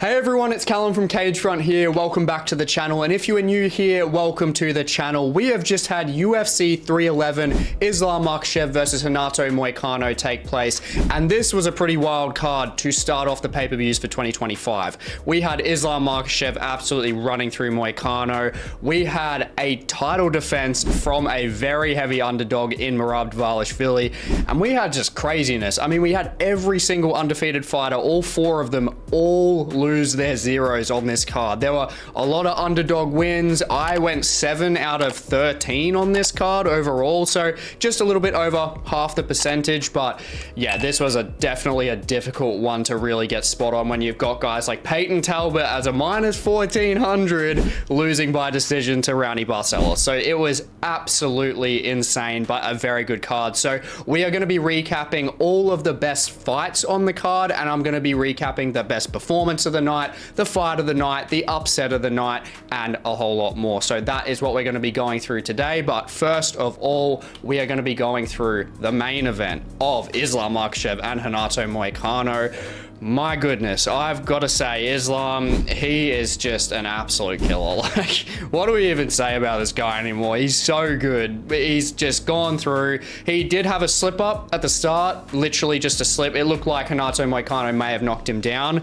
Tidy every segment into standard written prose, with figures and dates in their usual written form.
Hey everyone, it's Callum from Cagefront here. Welcome back to the channel, and if you are new here, welcome to the channel. We have just had UFC 311 Islam Makhachev versus Renato Moicano take place, and this was a pretty wild card to start off the pay-per-views for 2025. We had Islam Makhachev absolutely running through Moicano. We had a title defense from a very heavy underdog in Merab Dvalishvili, and we had just craziness. I mean, we had every single undefeated fighter, all four of them, all lose their zeros on this card. There were a lot of underdog wins. I went 7 out of 13 on this card overall, so just a little bit over half the percentage. But yeah, this was definitely a difficult one to really get spot on when you've got guys like Payton Talbott as a minus 1400 losing by decision to Raoni Barcelos. So it was absolutely insane, but a very good card. So we are going to be recapping all of the best fights on the card, and I'm going to be recapping the best performance of the night, the fight of the night, the upset of the night, and a whole lot more. So that is what we're going to be going through today. But first of all, we are going to be going through the main event of Islam Makhachev and Renato Moicano. My goodness, I've got to say, Islam, he is just an absolute killer. Like, what do we even say about this guy anymore? He's so good. He's just gone through. He did have a slip up at the start, literally just a slip. It looked like Renato Moicano may have knocked him down.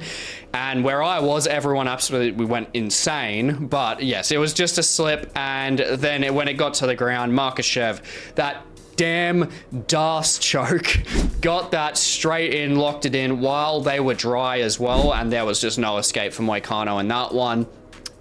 And where I was, everyone absolutely went insane. But yes, it was just a slip. And then when it got to the ground, Makhachev, that damn DAS choke, got that straight in, locked it in while they were dry as well, and there was just no escape for Moicano in that one.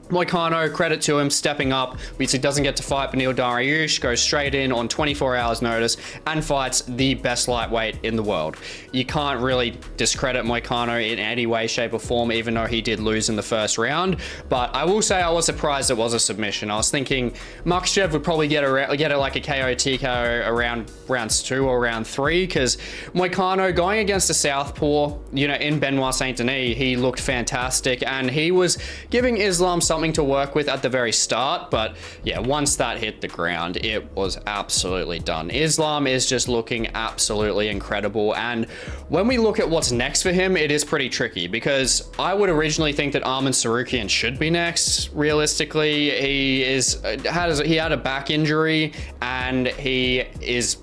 Moicano, credit to him, stepping up, because he doesn't get to fight Beneil Dariush, goes straight in on 24 hours notice and fights the best lightweight in the world. You can't really discredit Moicano in any way, shape or form, even though he did lose in the first round. But I will say I was surprised it was a submission. I was thinking Makhachev would probably get it like a KO TKO around rounds 2 or round 3, because Moicano going against a southpaw, you know, in Benoit Saint-Denis, he looked fantastic, and he was giving Islam something to work with at the very start. But yeah, once that hit the ground, it was absolutely done. Islam is just looking absolutely incredible, and when we look at what's next for him, it is pretty tricky, because I would originally think that Arman Tsarukyan should be next. Realistically, he had a back injury, and he is,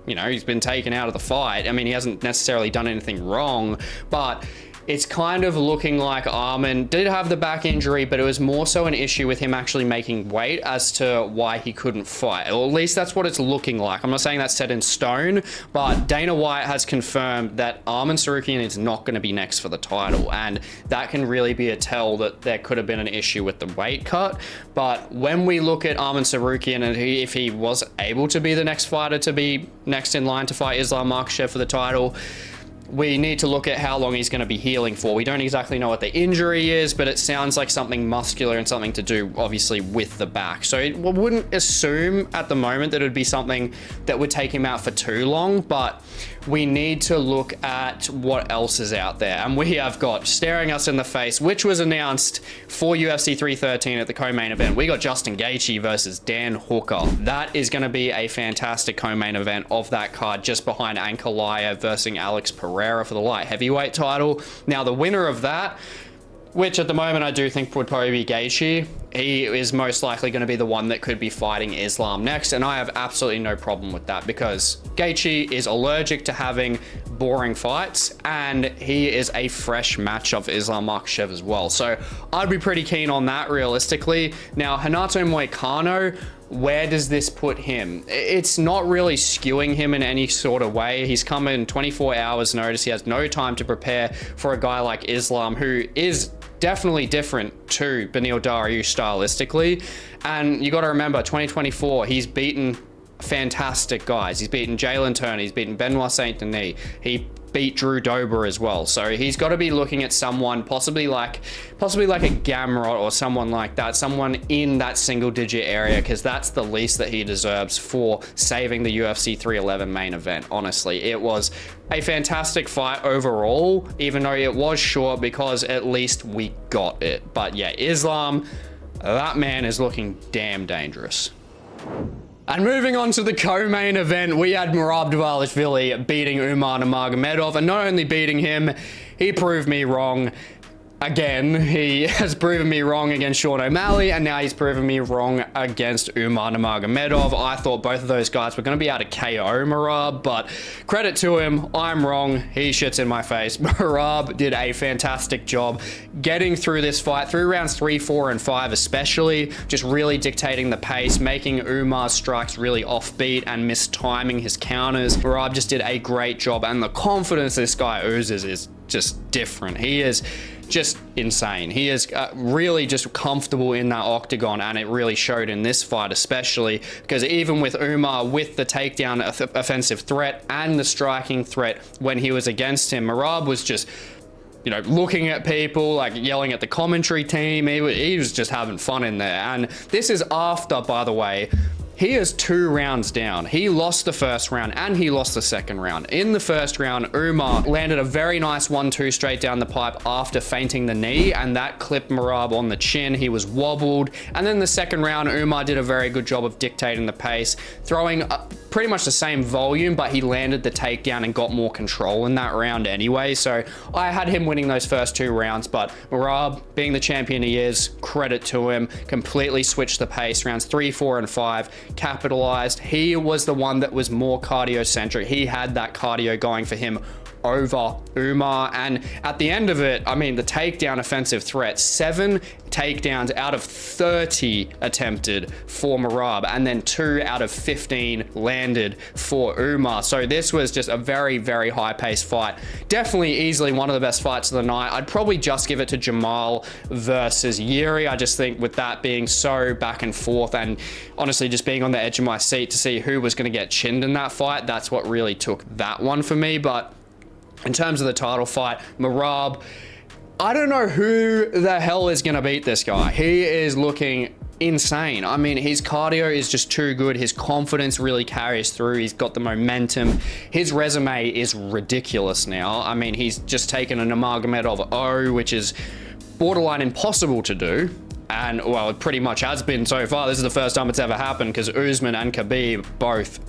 you know, he's been taken out of the fight. I mean, he hasn't necessarily done anything wrong, but it's kind of looking like Arman did have the back injury, but it was more so an issue with him actually making weight as to why he couldn't fight. Or at least that's what it's looking like. I'm not saying that's set in stone, but Dana White has confirmed that Arman Tsarukyan is not going to be next for the title, and that can really be a tell that there could have been an issue with the weight cut. But when we look at Arman Tsarukyan, and if he was able to be the next fighter to be next in line to fight Islam Makhachev for the title, we need to look at how long he's going to be healing for. We don't exactly know what the injury is, but it sounds like something muscular and something to do, obviously, with the back. So we wouldn't assume at the moment that it would be something that would take him out for too long, but we need to look at what else is out there. And we have got, staring us in the face, which was announced for UFC 313 at the co-main event, we got Justin Gaethje versus Dan Hooker. That is going to be a fantastic co-main event of that card, just behind Ankalaev versus Alex Pereira for the light heavyweight title. Now, the winner of that, which at the moment I do think would probably be Gaethje, he is most likely going to be the one that could be fighting Islam next, and I have absolutely no problem with that, because Gaethje is allergic to having boring fights, and he is a fresh match of Islam Makhachev as well. So I'd be pretty keen on that realistically. Now, Renato Moicano, where does this put him? It's not really skewing him in any sort of way. He's come in 24 hours notice. He has no time to prepare for a guy like Islam, who is definitely different to Beneil Dariush stylistically. And you got to remember, 2024, he's beaten fantastic guys. He's beaten Jalen Turner. He's beaten Benoit Saint-Denis. He beat Drew Dober as well. So he's got to be looking at someone possibly like a Gamrot or someone like that, someone in that single digit area, because that's the least that he deserves for saving the UFC 311 main event. Honestly, it was a fantastic fight overall, even though it was short, because at least we got it. But yeah, Islam, that man is looking damn dangerous. And moving on to the co-main event, we had Merab Dvalishvili beating Umar Nurmagomedov, and not only beating him, he proved me wrong. Again, he has proven me wrong against Sean O'Malley, and now he's proven me wrong against Umar Nurmagomedov. I thought both of those guys were going to be able to KO Merab, but credit to him, I'm wrong. He shits in my face. Merab did a fantastic job getting through this fight, through rounds 3, 4, and 5 especially, just really dictating the pace, making Umar's strikes really offbeat and mistiming his counters. Merab just did a great job, and the confidence this guy oozes is just different. He is just insane. He is really just comfortable in that octagon, and it really showed in this fight especially, because even with Umar, with the takedown offensive threat and the striking threat when he was against him, Merab was just, you know, looking at people, like yelling at the commentary team. He was just having fun in there. And this is after, by the way, he is 2 rounds down. He lost the first round and he lost the second round. In the first round, Umar landed a very nice 1-2 straight down the pipe after feinting the knee, and that clipped Merab on the chin. He was wobbled. And then the second round, Umar did a very good job of dictating the pace, throwing pretty much the same volume, but he landed the takedown and got more control in that round anyway. So I had him winning those first 2 rounds, but Merab, being the champion he is, credit to him, completely switched the pace. Rounds 3, 4, and 5, capitalized. He was the one that was more cardio centric. He had that cardio going for him over Umar, and at the end of it, I mean, the takedown offensive threat, 7 takedowns out of 30 attempted for Merab, and then 2 out of 15 landed for Umar. So this was just a very, very high-paced fight. Definitely easily one of the best fights of the night. I'd probably just give it to Jamahal versus Jiri. I just think with that being so back and forth, and honestly just being on the edge of my seat to see who was going to get chinned in that fight, that's what really took that one for me. But in terms of the title fight, Merab, I don't know who the hell is going to beat this guy. He is looking insane. I mean, his cardio is just too good. His confidence really carries through. He's got the momentum. His resume is ridiculous now. I mean, he's just taken a Nurmagomedov O, which is borderline impossible to do. And, well, it pretty much has been so far. This is the first time it's ever happened, because Usman and Khabib both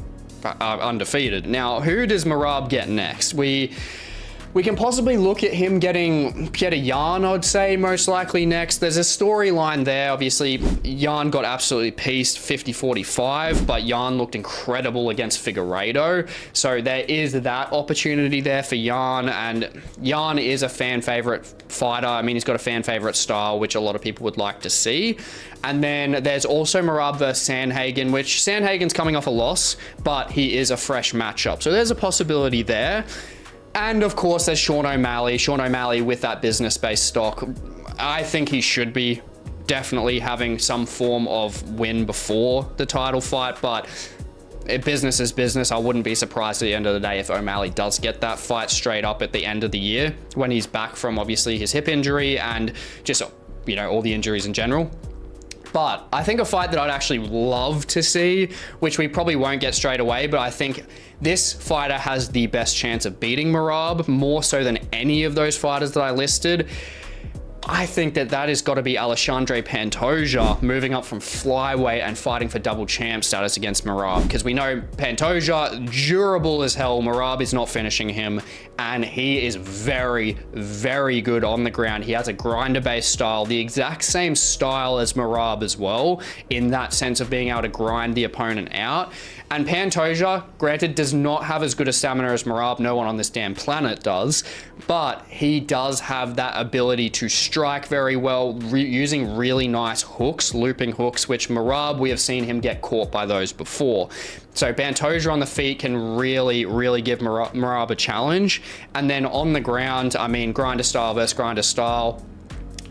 are undefeated. Now, who does Merab get next? We can possibly look at him getting Petr Yan, I'd say, most likely next. There's a storyline there. Obviously, Yan got absolutely pieced 50-45, but Yan looked incredible against Figueiredo. So there is that opportunity there for Yan, and Yan is a fan favorite fighter. I mean, he's got a fan favorite style, which a lot of people would like to see. And then there's also Merab versus Sandhagen, which Sandhagen's coming off a loss, but he is a fresh matchup. So there's a possibility there. And of course, there's Sean O'Malley. Sean O'Malley with that business-based stock. I think he should be definitely having some form of win before the title fight, but business is business. I wouldn't be surprised at the end of the day if O'Malley does get that fight straight up at the end of the year, when he's back from obviously his hip injury and just, you know, all the injuries in general. But I think a fight that I'd actually love to see, which we probably won't get straight away, but I think this fighter has the best chance of beating Merab, more so than any of those fighters that I listed. I think that has got to be Alexandre Pantoja moving up from flyweight and fighting for double champ status against Merab, because we know Pantoja, durable as hell. Merab is not finishing him, and he is very, very good on the ground. He has a grinder-based style, the exact same style as Merab as well, in that sense of being able to grind the opponent out. And Pantoja, granted, does not have as good a stamina as Merab. No one on this damn planet does. But he does have that ability to strike very well, using really nice hooks, looping hooks, which Merab, we have seen him get caught by those before. So Pantoja on the feet can really, really give Merab a challenge. And then on the ground, I mean, grinder style versus grinder style.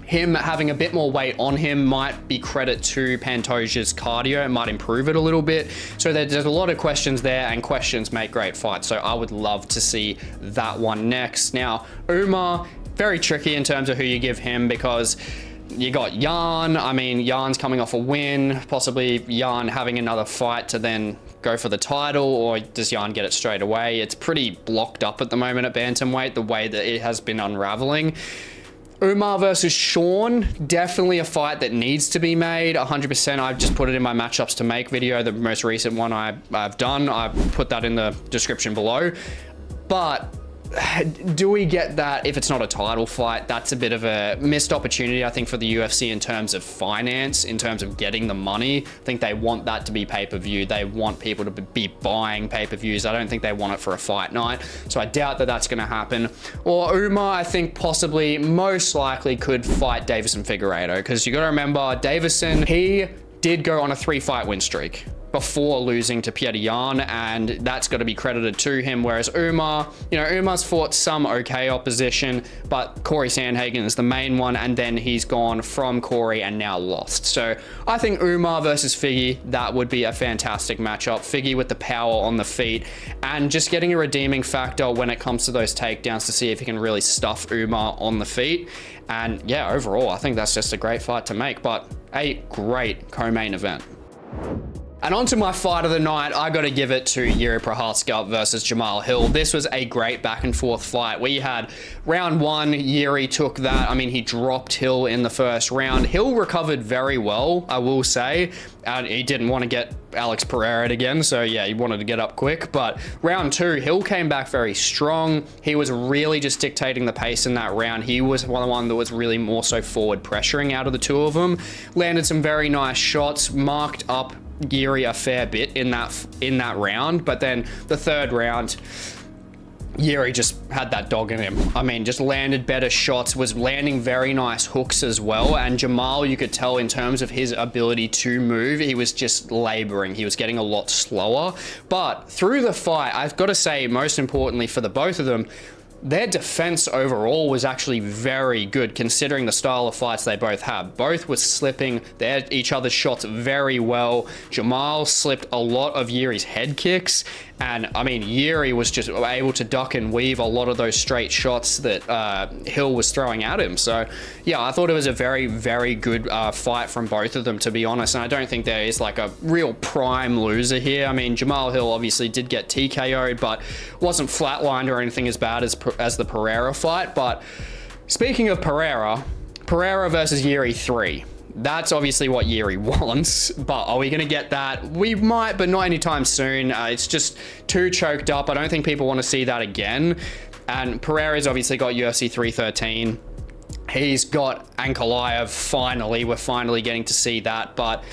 Him having a bit more weight on him might be credit to Pantoja's cardio. It might improve it a little bit. So there's a lot of questions there, and questions make great fights. So I would love to see that one next. Now, Umar, very tricky in terms of who you give him, because you got Yan. I mean, Yan's coming off a win, possibly Yan having another fight to then go for the title, or does Yan get it straight away? It's pretty blocked up at the moment at bantamweight, the way that it has been unraveling. Umar versus Sean, definitely a fight that needs to be made 100%. I've just put it in my matchups to make video, the most recent one I've done. I put that in the description below. But do we get that if it's not a title fight? That's a bit of a missed opportunity, I think, for the UFC in terms of finance, in terms of getting the money. I think they want that to be pay-per-view. They want people to be buying pay-per-views. I don't think they want it for a fight night. So I doubt that that's going to happen. Or Umar, I think possibly, most likely could fight Davison Figueiredo, because you got to remember, Davison, he did go on a 3-fight win streak before losing to Petr Yan, and that's got to be credited to him. Whereas Umar, you know, Umar's fought some okay opposition, but Corey Sandhagen is the main one, and then he's gone from Corey and now lost. So I think Umar versus Figgy, that would be a fantastic matchup. Figgy with the power on the feet and just getting a redeeming factor when it comes to those takedowns to see if he can really stuff Umar on the feet. And yeah, overall, I think that's just a great fight to make, but a great co-main event. And on to my fight of the night, I got to give it to Jiri Prochazka versus Jamahal Hill. This was a great back and forth fight. We had round one, Jiri took that. I mean, he dropped Hill in the first round. Hill recovered very well, I will say. And he didn't want to get Alex Pereira again, so yeah, he wanted to get up quick. But round two, Hill came back very strong. He was really just dictating the pace in that round. He was the one that was really more so forward pressuring out of the two of them. Landed some very nice shots, marked up Jiri a fair bit in that round, but then the third round, Jiri just had that dog in him. I mean, just landed better shots, was landing very nice hooks as well. And Jamahal, you could tell in terms of his ability to move, he was just laboring. He was getting a lot slower. But through the fight, I've got to say, most importantly for the both of them, their defense overall was actually very good considering the style of fights they both have. Both were slipping each other's shots very well. Jamahal slipped a lot of Jiri's head kicks. And I mean, Jiri was just able to duck and weave a lot of those straight shots that Hill was throwing at him. So yeah, I thought it was a very, very good fight from both of them, to be honest. And I don't think there is like a real prime loser here. I mean, Jamahal Hill obviously did get TKO'd, but wasn't flatlined or anything as bad as the Pereira fight. But speaking of Pereira versus Jiri 3. That's obviously what Jiri wants, but are we going to get that? We might, but not anytime soon. It's just too choked up. I don't think people want to see that again. And Pereira's obviously got UFC 313. He's got Ankalaev, finally. We're finally getting to see that. But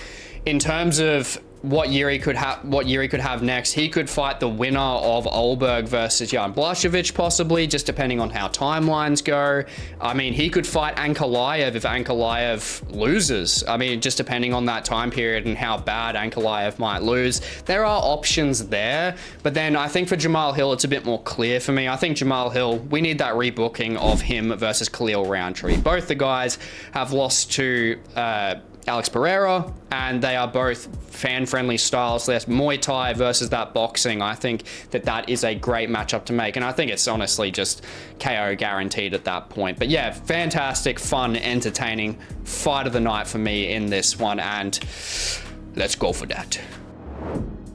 in terms of what Jiri could have next, he could fight the winner of Olberg versus Jan Blachowicz, possibly, just depending on how timelines go. I mean, he could fight Ankalaev if Ankalaev loses. I mean, just depending on that time period and how bad Ankalaev might lose. There are options there, but then I think for Jamahal Hill, it's a bit more clear for me. I think Jamahal Hill, we need that rebooking of him versus Khalil Roundtree. Both the guys have lost to Alex Pereira, and they are both fan-friendly styles. There's Muay Thai versus that boxing. I think that is a great matchup to make, and I think it's honestly just KO guaranteed at that point. But yeah, fantastic, fun, entertaining fight of the night for me in this one, and let's go for that.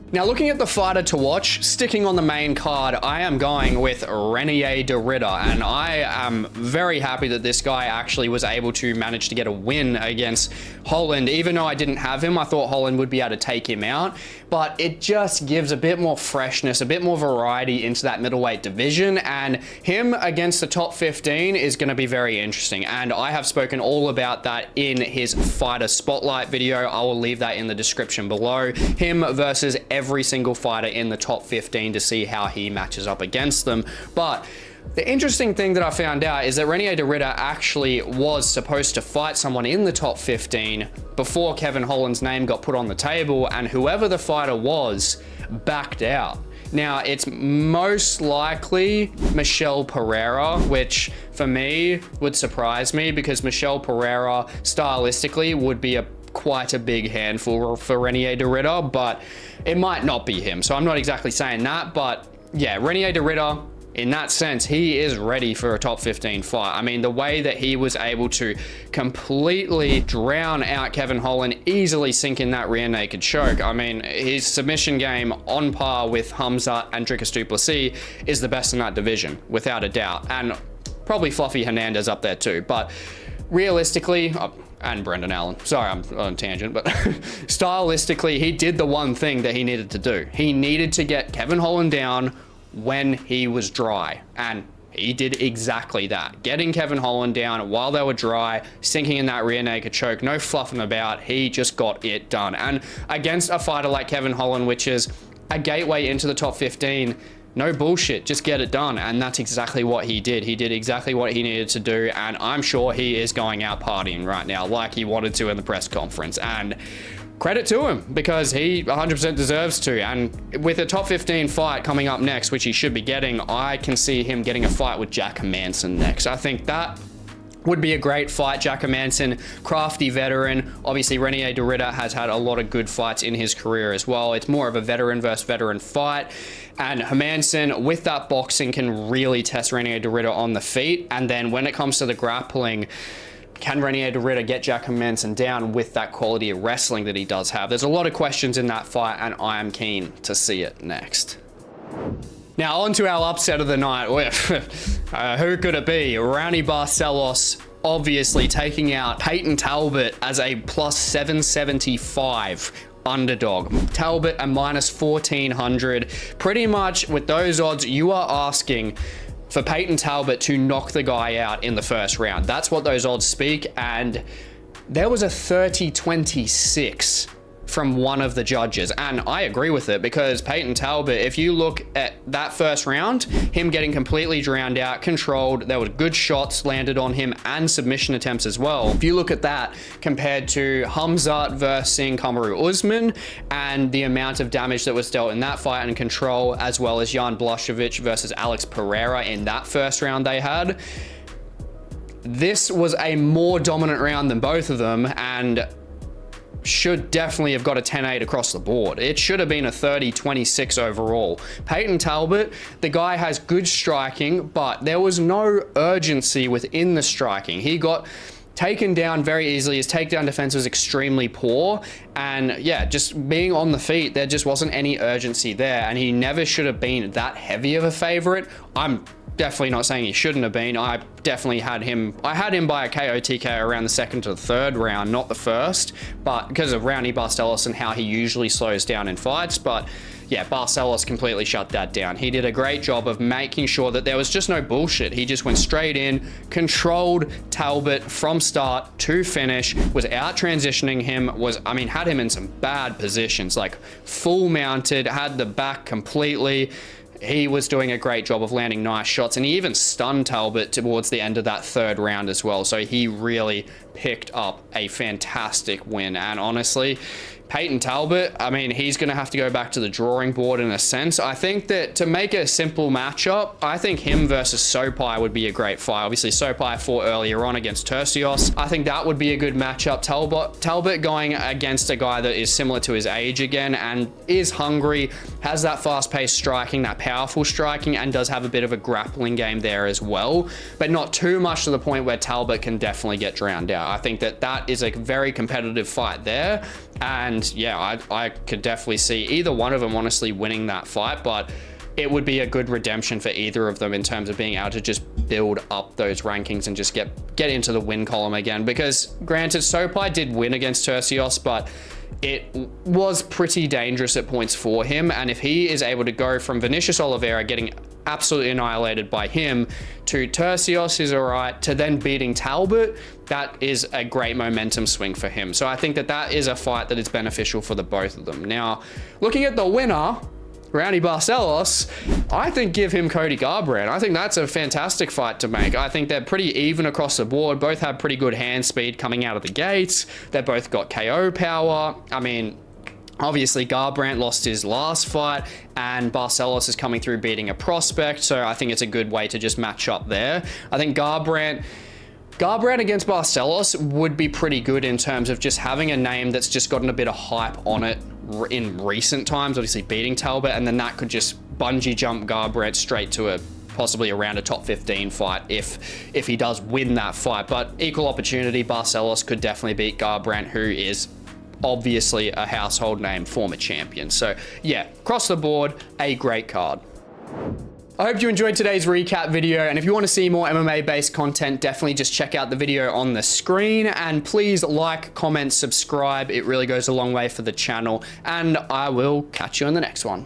Now, looking at the fighter to watch, sticking on the main card, I am going with Reinier De Ridder, and I am very happy that this guy actually was able to manage to get a win against Holland. Even though I didn't have him, I thought Holland would be able to take him out, but it just gives a bit more freshness, a bit more variety into that middleweight division, and him against the top 15 is going to be very interesting, and I have spoken all about that in his fighter spotlight video. I will leave that in the description below. Him versus every single fighter in the top 15 to see how he matches up against them. But the interesting thing that I found out is that Reinier De Ridder actually was supposed to fight someone in the top 15 before Kevin Holland's name got put on the table, and whoever the fighter was backed out. Now, it's most likely Michel Pereira, which for me would surprise me because Michel Pereira stylistically would be quite a big handful for Reinier De Ridder, but it might not be him. So I'm not exactly saying that, but yeah, Reinier De Ridder, in that sense, he is ready for a top 15 fight. I mean, the way that he was able to completely drown out Kevin Holland, easily sink in that rear naked choke. I mean, his submission game on par with Hamzat and Dricus du Plessis is the best in that division, without a doubt. And probably Fluffy Hernandez up there too. But realistically, and Brendan Allen. Sorry, I'm on a tangent, but stylistically, he did the one thing that he needed to do. He needed to get Kevin Holland down when he was dry, and he did exactly that. Getting Kevin Holland down while they were dry, sinking in that rear naked choke, no fluffing about. He just got it done. And against a fighter like Kevin Holland, which is a gateway into the top 15, no bullshit, just get it done. And that's exactly what he did. He did exactly what he needed to do. And I'm sure he is going out partying right now like he wanted to in the press conference. And credit to him, because he 100% deserves to. And with a top 15 fight coming up next, which he should be getting, I can see him getting a fight with Jack Hermansson next. I think that would be a great fight. Jack Hermansson, crafty veteran. Obviously, Reinier De Ridder has had a lot of good fights in his career as well. It's more of a veteran versus veteran fight. And Hermansson, with that boxing, can really test Reinier De Ridder on the feet. And then when it comes to the grappling, can Reinier De Ridder get Jack Hermansson down with that quality of wrestling that he does have? There's a lot of questions in that fight, and I am keen to see it next. Now, on to our upset of the night. Who could it be? Raoni Barcelos obviously taking out Payton Talbott as a plus 775 underdog. Talbott a minus 1400. Pretty much with those odds, you are asking for Payton Talbott to knock the guy out in the first round. That's what those odds speak. And there was a 30-26 from one of the judges. And I agree with it, because Payton Talbott, if you look at that first round, him getting completely drowned out, controlled, there were good shots landed on him and submission attempts as well. If you look at that compared to Hamzat versus Kamaru Usman and the amount of damage that was dealt in that fight and control, as well as Jan Blachowicz versus Alex Pereira in that first round they had, this was a more dominant round than both of them, and should definitely have got a 10-8 across the board. It should have been a 30-26 overall. Payton Talbott, the guy has good striking, but there was no urgency within the striking. He got taken down very easily. His takedown defense was extremely poor. And yeah, just being on the feet, there just wasn't any urgency there. And he never should have been that heavy of a favorite. I'm definitely not saying he shouldn't have been. I definitely had him. I had him by a KO TKO around the second to the third round, not the first, but because of Raoni Barcelos and how he usually slows down in fights. But yeah, Barcelos completely shut that down. He did a great job of making sure that there was just no bullshit. He just went straight in, controlled Talbott from start to finish, was out transitioning him, had him in some bad positions, like full mounted, had the back completely. He was doing a great job of landing nice shots, and he even stunned Talbott towards the end of that third round as well. So he really picked up a fantastic win. And honestly, Payton Talbott, he's going to have to go back to the drawing board in a sense. I think that to make a simple matchup, I think him versus Sopai would be a great fight. Obviously, Sopai fought earlier on against Tercios. I think that would be a good matchup. Talbott going against a guy that is similar to his age again and is hungry, has that fast-paced striking, that powerful striking, and does have a bit of a grappling game there as well, but not too much to the point where Talbott can definitely get drowned out. I think that that is a very competitive fight there. And yeah, I could definitely see either one of them honestly winning that fight, but it would be a good redemption for either of them in terms of being able to just build up those rankings and just get into the win column again. Because granted, Sopai did win against Tercios, but it was pretty dangerous at points for him. And if he is able to go from Vinicius Oliveira getting absolutely annihilated by him to Tercios, who's all right, to then beating Talbott, that is a great momentum swing for him. So I think that that is a fight that is beneficial for the both of them. Now, looking at the winner, Raoni Barcelos, I think give him Cody Garbrandt. I think that's a fantastic fight to make. I think they're pretty even across the board. Both have pretty good hand speed coming out of the gates. They both got KO power. Obviously, Garbrandt lost his last fight, and Barcelos is coming through beating a prospect, so I think it's a good way to just match up there. I think Garbrandt against Barcelos would be pretty good in terms of just having a name that's just gotten a bit of hype on it in recent times, obviously beating Talbot, and then that could just bungee jump Garbrandt straight to possibly around a top 15 fight if he does win that fight. But equal opportunity, Barcelos could definitely beat Garbrandt, who is obviously a household name, former champion. So yeah, across the board, a great card. I hope you enjoyed today's recap video, and if you want to see more MMA based content, definitely just check out the video on the screen, and please like, comment, subscribe. It really goes a long way for the channel, and I will catch you in the next one.